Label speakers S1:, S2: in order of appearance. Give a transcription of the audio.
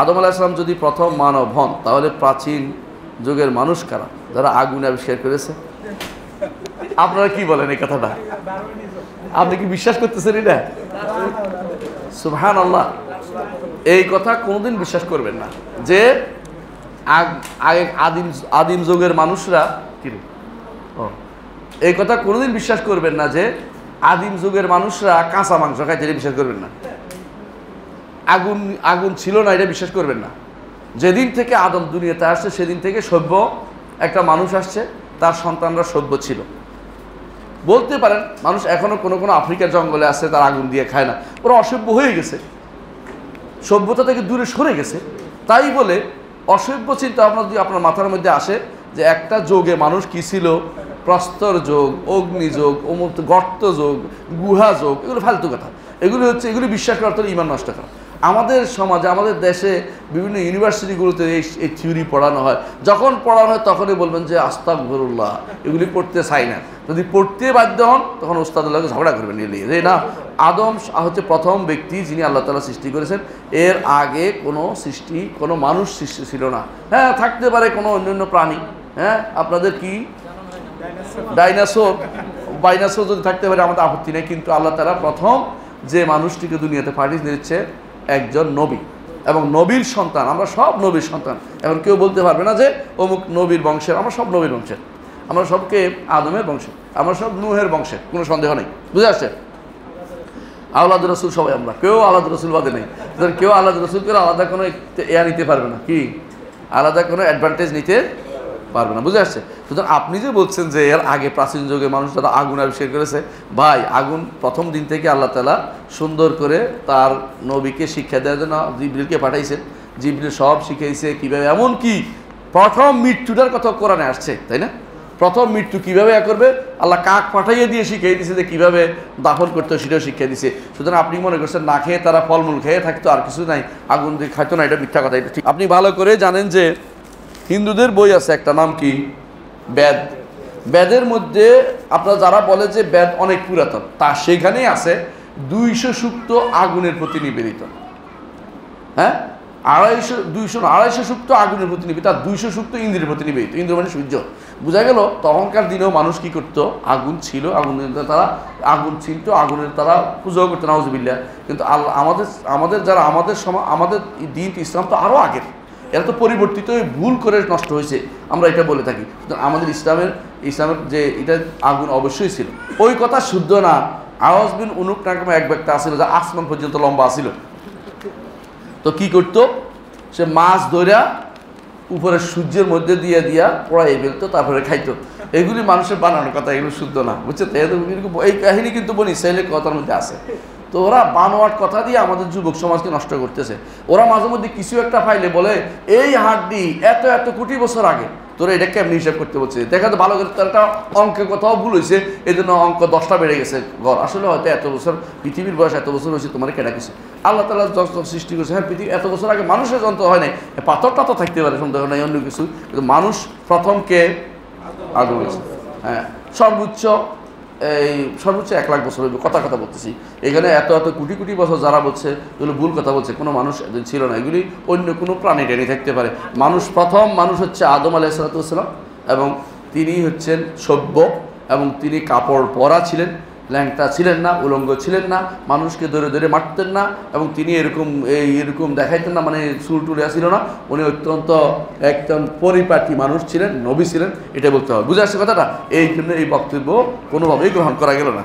S1: আদম আলাইহিস সালাম যদি প্রথম মানব হন, তাহলে প্রাচীন যুগের মানুষ কারা যারা আগুন আবিষ্কার করেছে? আপনারা কি বলেন এই কথাটা? আপনি কি বিশ্বাস করতেছেন এটা? সুবহানাল্লাহ। এই কথা কোনোদিন বিশ্বাস করবেন না যে আদিম যুগের মানুষরা এই কথা কোনোদিন বিশ্বাস করবেন না যে আদিম যুগের মানুষরা কাঁচা মাংস খাইতে, এটা বিশ্বাস করবেন না। আগুন ছিল না, এটা বিশ্বাস করবেন না। যেদিন থেকে আদম দুনিয়াতে আসছে সেদিন থেকে সভ্য একটা মানুষ আসছে, তার সন্তানরা সভ্য ছিল। বলতে পারেন মানুষ এখনো কোনো কোনো আফ্রিকার জঙ্গলে আছে, তার আগুন দিয়ে খায় না, ওরা অসভ্য হয়ে গেছে, সভ্যতা থেকে দূরে সরে গেছে। তাই বলে অসভ্য চিন্তা ভাবনা যদি আপনার মাথার মধ্যে আসে যে একটা যোগে মানুষ কি ছিল, প্রস্তর যোগ, অগ্নিযোগ, গর্ত যোগ, গুহা যোগ, এগুলো ফালতু কথা। এগুলি বিশ্বাস করার তো ঈমান নষ্ট করা। আমাদের সমাজে, আমাদের দেশে বিভিন্ন ইউনিভার্সিটিগুলোতে এই থিওরি পড়ানো হয়। যখন পড়ানো হয় তখনই বলবেন যে আস্তাগফিরুল্লাহ, এগুলি পড়তে চাই না। যদি পড়তে বাধ্য হন তখন ওস্তাদুল্লাহ ঝগড়া করবেন যে না, আদম হচ্ছে প্রথম ব্যক্তি যিনি আল্লাহ তাআলা সৃষ্টি করেছেন, এর আগে কোনো মানুষ সৃষ্টি ছিল না। হ্যাঁ, থাকতে পারে কোনো অন্যান্য প্রাণী, হ্যাঁ আপনাদের কি বাইনাসোর যদি থাকতে পারে আমাদের আপত্তি নেই, কিন্তু আল্লাহ তাআলা প্রথম যে মানুষটিকে দুনিয়াতে পাঠিয়ে দিয়েছে একজন নবী, এবং নবীর সন্তান। আমরা সব নবীর সন্তান। এখন কেউ বলতে পারবে না যে অমুক নবীর বংশের। আমরা সব নবীর বংশের, আমরা সবকে আদমের বংশের, আমরা সব নূহের বংশের, কোনো সন্দেহ নেই। বুঝে আসছে? আওলাদ রসুল সবাই আমরা, কেউ আলাদা রসুল বাদে নেই। কেউ আলাদা রসুল করে আলাদা কোনো নিতে পারবে না, কি আলাদা কোনো অ্যাডভান্টেজ নিতে পারবে না। বুঝে আসছে? সুতরাং আপনি যে বলছেন যে এর আগে প্রাচীন যুগে মানুষ যারা আগুন আবিষ্কার করেছে, ভাই আগুন প্রথম দিন থেকে আল্লাহ তাআলা সুন্দর করে তার নবীকে শিক্ষা দেওয়ার জন্য জিবরিলকে পাঠাইছেন। জিবরিল সব শিখাইছে কীভাবে, এমনকি প্রথম মৃত্যুটার কথা কোরআনে আসছে, তাই না? প্রথম মৃত্যু কীভাবে করবে আল্লাহ কাক পাঠাইয়ে দিয়ে শিখিয়ে দিয়েছে, যে কীভাবে দাফন করতে হয় সেটাও শিখিয়ে দিয়েছে। সুতরাং আপনি মনে করছেন না খেয়ে তারা ফলমূল খেয়ে থাকতো, আর কিছু নাই, আগুন দিয়ে খাইতো না, এটা মিথ্যা কথা। এটা ঠিক। আপনি ভালো করে জানেন যে হিন্দুদের বই আছে একটা, নাম কি? বেদ। বেদের মধ্যে আপনারা যারা বলে যে বেদ অনেক পুরাতন, তা সেখানেই আছে 200 সূক্ত আগুনের প্রতি নিবেদিত। হ্যাঁ, 250 সূক্ত আগুনের প্রতি নিবেদিত, আর 200 সূক্ত ইন্দ্রের প্রতি নিবেদিত। ইন্দ্র মানে সূর্য। বোঝা গেল তখনকার দিনেও মানুষ কি করত? আগুন ছিল, আগুন ছিল, আগুনের তারা পুজো করতো, নাউজুবিল্লাহ। কিন্তু আমাদের যারা আমাদের দিন ইসলাম তো আরও আগের, এরা তো পরিবর্তিত, ভুল করে নষ্ট হয়েছে, আমরা এটা বলে থাকি। আমাদের ইসলামের যে এটা আগুন অবশ্যই ছিল। ওই কথা শুদ্ধ না। আওয়াজ বিন উনুক নামে এক ব্যক্তি আসছিল, যা আসমান পর্যন্ত লম্বা আসছিল। তো কি করতো? সে মাছ ধরা উপরে সূর্যের মধ্যে দিয়া পড়াই ফেলতো, তারপরে খাইতো। এগুলি মানুষের বানানোর কথা, এগুলো শুদ্ধ না, বুঝছে? এই কাহিনী কিন্তু বনি ইসরায়েলের কথার মধ্যে আছে। তো ওরা বানোয়াট কথা দিয়ে আমাদের যুবক সমাজকে নষ্ট করতেছে। ওরা মাঝে মধ্যে কিছু একটা ফাইলে বলে এই হাড্ডি এত কোটি বছর আগে, তোরা এটা কেমনি হিসাব করতে বলছে? দেখা তো ভালো করে তার একটা অঙ্কের কথাও ভুল হয়েছে, এই জন্য অঙ্ক 10টা বেড়ে গেছে ঘর। আসলে হয়তো এত বছর, পৃথিবীর বয়স এত বছর হয়েছে, তোমার কেনা কিছু আল্লাহ তাআলা যন্ত্র সৃষ্টি করেছে। হ্যাঁ, পৃথিবী এত বছর আগে মানুষের যন্ত্র হয় নাই, পাথরটা তো থাকতে পারে, সন্দেহ নাই, অন্য কিছু। কিন্তু মানুষ প্রথমকে আদম হয়েছে। হ্যাঁ, সর্বোচ্চ 1 লাখ বছর হইবে, কথা বলতেছি। এখানে এত কোটি কোটি বছর যারা বলছে এগুলো ভুল কথা বলছে, কোনো মানুষ ছিল না, এগুলি অন্য কোনো প্রাণী টেনে থাকতে পারে। প্রথম মানুষ হচ্ছে আদম আলাইহিস সালাম, এবং তিনি হচ্ছেন সভ্য, এবং তিনি কাপড় পরা ছিলেন, ল্যাংটা ছিলেন না, উলঙ্গ ছিলেন না, মানুষকে ধরে ধরে মারতেন না, এবং তিনি এরকম দেখাইতেন না, মানে চুল টুলে ছিল না। উনি একদম পরিপাটি মানুষ ছিলেন, নবী ছিলেন, এটা বলতে হবে। বুঝে আসছে কথাটা? এই জন্য এই বক্তব্য কোনোভাবেই গ্রহণ করা গেল না।